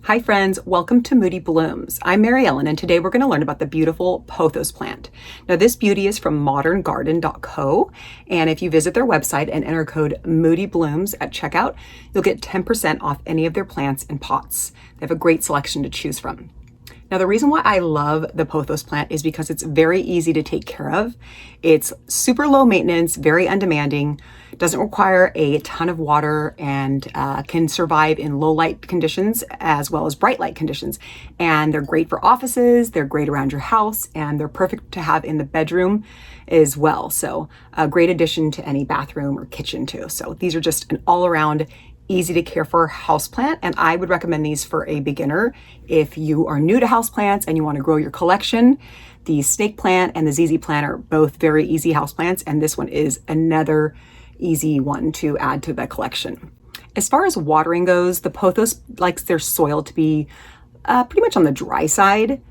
Hi friends, welcome to Moody Blooms. I'm Mary Ellen and today we're going to learn about the beautiful pothos plant. Now this beauty is from moderngarden.co, and if you visit their website and enter code MoodyBlooms at checkout, you'll get 10% off any of their plants and pots. They have a great selection to choose from. Now the reason why I love the pothos plant is because it's very easy to take care of. It's super low maintenance, very undemanding, doesn't require a ton of water, and can survive in low light conditions as well as bright light conditions. And they're great for offices, they're great around your house, and they're perfect to have in the bedroom as well. So a great addition to any bathroom or kitchen too. So these are just an all-around easy to care for houseplant, and I would recommend these for a beginner. If you are new to houseplants and you want to grow your collection, the snake plant and the ZZ plant are both very easy houseplants, and this one is another easy one to add to the collection. As far as watering goes, the pothos likes their soil to be pretty much on the dry side.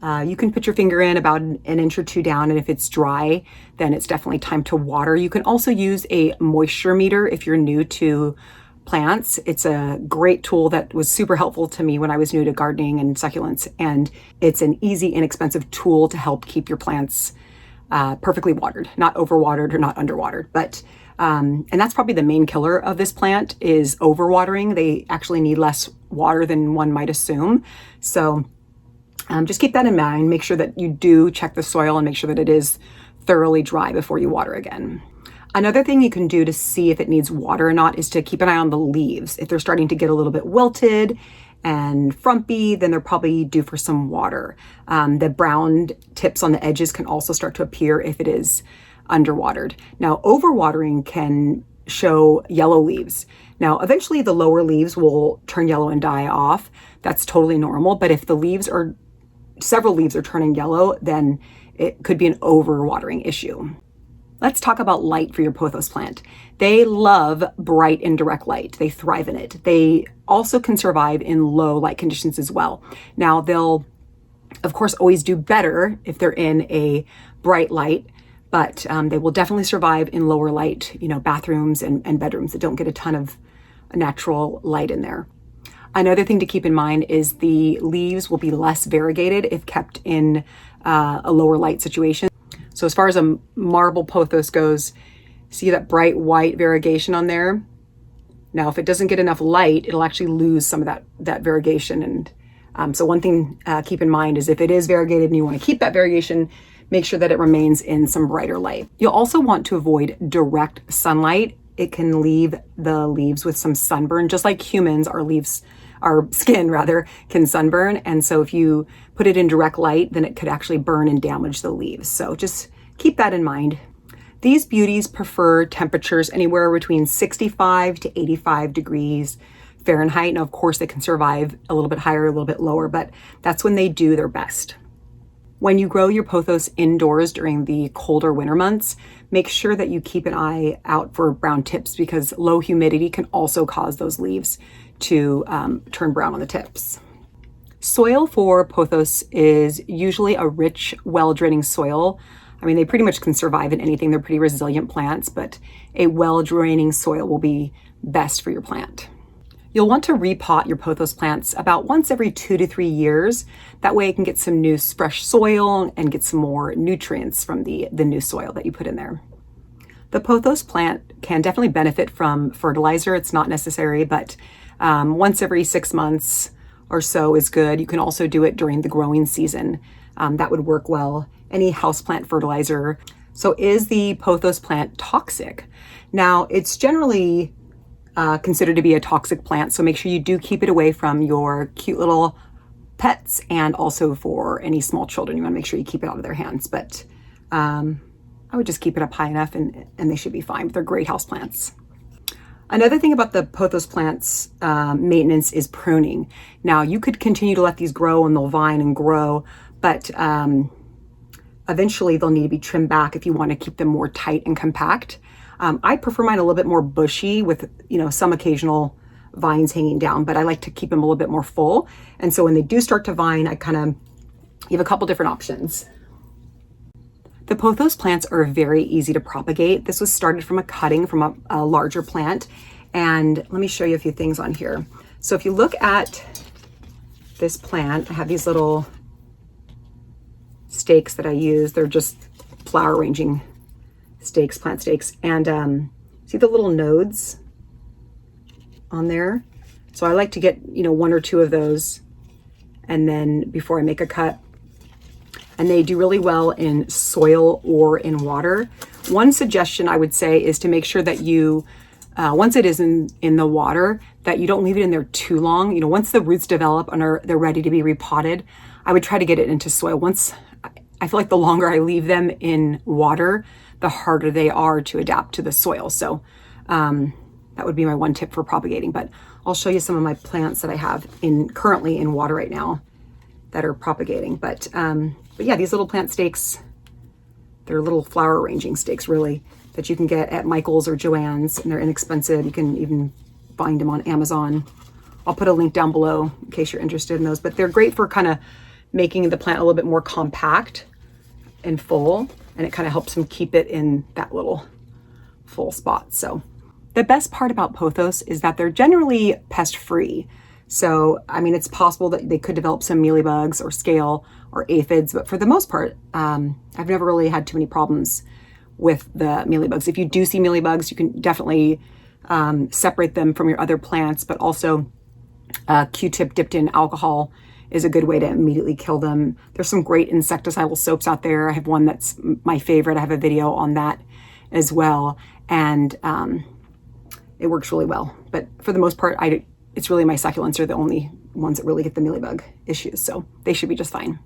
You can put your finger in about an inch or two down, and if it's dry, then it's definitely time to water. You can also use a moisture meter if you're new to plants. It's a great tool that was super helpful to me when I was new to gardening and succulents, and it's an easy, inexpensive tool to help keep your plants perfectly watered, not overwatered or not underwatered. But and that's probably the main killer of this plant is overwatering. They actually need less water than one might assume. So just keep that in mind. Make sure that you do check the soil and make sure that it is thoroughly dry before you water again. Another thing you can do to see if it needs water or not is to keep an eye on the leaves. If they're starting to get a little bit wilted and frumpy, then they're probably due for some water. The brown tips on the edges can also start to appear if it is underwatered. Now, overwatering can show yellow leaves. Now, eventually the lower leaves will turn yellow and die off. That's totally normal. But if several leaves are turning yellow, then it could be an overwatering issue. Let's talk about light for your pothos plant. They love bright and direct light. They thrive in it. They also can survive in low light conditions as well. Now, they'll, of course, always do better if they're in a bright light, but they will definitely survive in lower light, bathrooms and bedrooms that don't get a ton of natural light in there. Another thing to keep in mind is the leaves will be less variegated if kept in a lower light situation. So as far as a marble pothos goes, see that bright white variegation on there? Now, if it doesn't get enough light, it'll actually lose some of that variegation. And so one thing keep in mind is if it is variegated and you want to keep that variegation, make sure that it remains in some brighter light. You'll also want to avoid direct sunlight. It can leave the leaves with some sunburn, just like humans, our skin rather, can sunburn. And so if you put it in direct light, then it could actually burn and damage the leaves. So just keep that in mind. These beauties prefer temperatures anywhere between 65 to 85 degrees Fahrenheit. Now, of course, they can survive a little bit higher, a little bit lower, but that's when they do their best. When you grow your pothos indoors during the colder winter months, make sure that you keep an eye out for brown tips because low humidity can also cause those leaves to turn brown on the tips. Soil for pothos is usually a rich, well-draining soil. I mean, they pretty much can survive in anything. They're pretty resilient plants, but a well-draining soil will be best for your plant. You'll want to repot your pothos plants about once every 2 to 3 years. That way it can get some new fresh soil and get some more nutrients from the new soil that you put in there. The pothos plant can definitely benefit from fertilizer. It's not necessary, but once every 6 months or so is good. You can also do it during the growing season. That would work well. Any houseplant fertilizer. So is the pothos plant toxic? Now, it's generally considered to be a toxic plant, so make sure you do keep it away from your cute little pets and also for any small children. You want to make sure you keep it out of their hands, but I would just keep it up high enough and they should be fine. But they're great house plants. Another thing about the pothos plants maintenance is pruning. Now, you could continue to let these grow and they'll vine and grow, but eventually they'll need to be trimmed back if you want to keep them more tight and compact. I prefer mine a little bit more bushy with, some occasional vines hanging down, but I like to keep them a little bit more full. And so when they do start to vine, you have a couple different options. The pothos plants are very easy to propagate. This was started from a cutting from a larger plant. And let me show you a few things on here. So if you look at this plant, I have these little stakes that I use. They're just flower arranging stakes, plant stakes. And see the little nodes on there? So I like to get, you know, 1 or 2 of those, and then before I make a cut. And they do really well in soil or in water. One suggestion I would say is to make sure that you, once it is in the water, that you don't leave it in there too long. You know, once the roots develop and they're ready to be repotted, I would try to get it into soil. I feel like the longer I leave them in water, the harder they are to adapt to the soil. So that would be my one tip for propagating. But I'll show you some of my plants that I have currently in water right now that are propagating. But yeah, these little plant stakes, they're little flower arranging stakes really, that you can get at Michael's or Joann's, and they're inexpensive. You can even find them on Amazon. I'll put a link down below in case you're interested in those, but they're great for kind of making the plant a little bit more compact and full, and it kind of helps them keep it in that little full spot. So the best part about pothos is that they're generally pest free. So, I mean, it's possible that they could develop some mealybugs or scale or aphids, but for the most part, I've never really had too many problems with the mealybugs. If you do see mealybugs, you can definitely separate them from your other plants, but also Q-tip dipped in alcohol is a good way to immediately kill them. There's some great insecticidal soaps out there. I have one that's my favorite. I have a video on that as well, and it works really well. But for the most part, it's really my succulents are the only ones that really get the mealybug issues, so they should be just fine.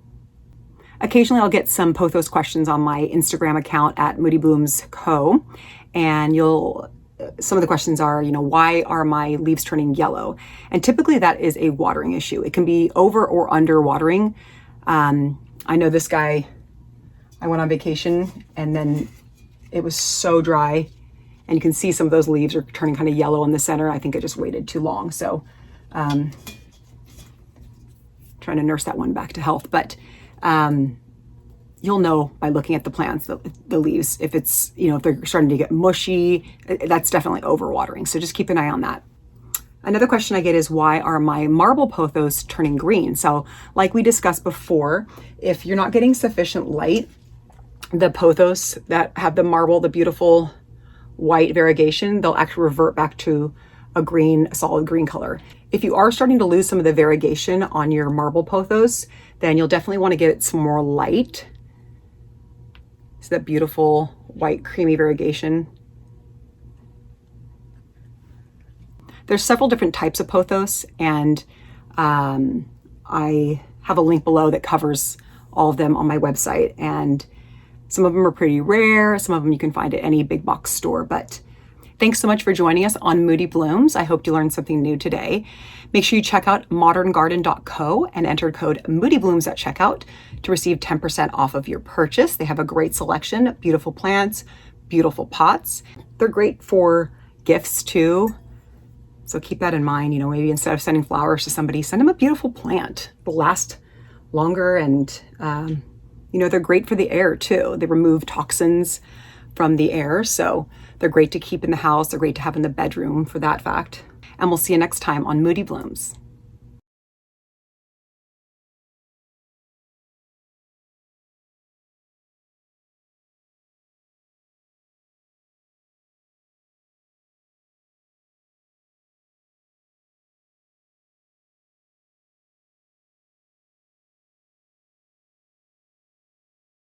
Occasionally I'll get some Pothos questions on my Instagram account at Moody Blooms Co. And some of the questions are, you know, why are my leaves turning yellow? And typically that is a watering issue. It can be over or under watering. I know this guy, I went on vacation and then it was so dry, and you can see some of those leaves are turning kind of yellow in the center. I think I just waited too long. So trying to nurse that one back to health. But you'll know by looking at the plants, the leaves, if it's, you know, if they're starting to get mushy, that's definitely overwatering. So just keep an eye on that. Another question I get is, why are my marble pothos turning green? So like we discussed before, if you're not getting sufficient light, the pothos that have the marble, the beautiful white variegation, they'll actually revert back to a solid green color. If you are starting to lose some of the variegation on your marble pothos, then you'll definitely want to get some more light. See that beautiful white creamy variegation? There's several different types of pothos, and I have a link below that covers all of them on my website, and some of them are pretty rare. Some of them you can find at any big box store. But thanks so much for joining us on Moody Blooms. I hope you learned something new today. Make sure you check out moderngarden.co and enter code MoodyBlooms at checkout to receive 10% off of your purchase. They have a great selection, beautiful plants, beautiful pots. They're great for gifts too. So keep that in mind. You know, maybe instead of sending flowers to somebody, send them a beautiful plant. They'll last longer, and you know, they're great for the air too. They remove toxins from the air, so they're great to keep in the house. They're great to have in the bedroom for that fact. And we'll see you next time on Moody Blooms.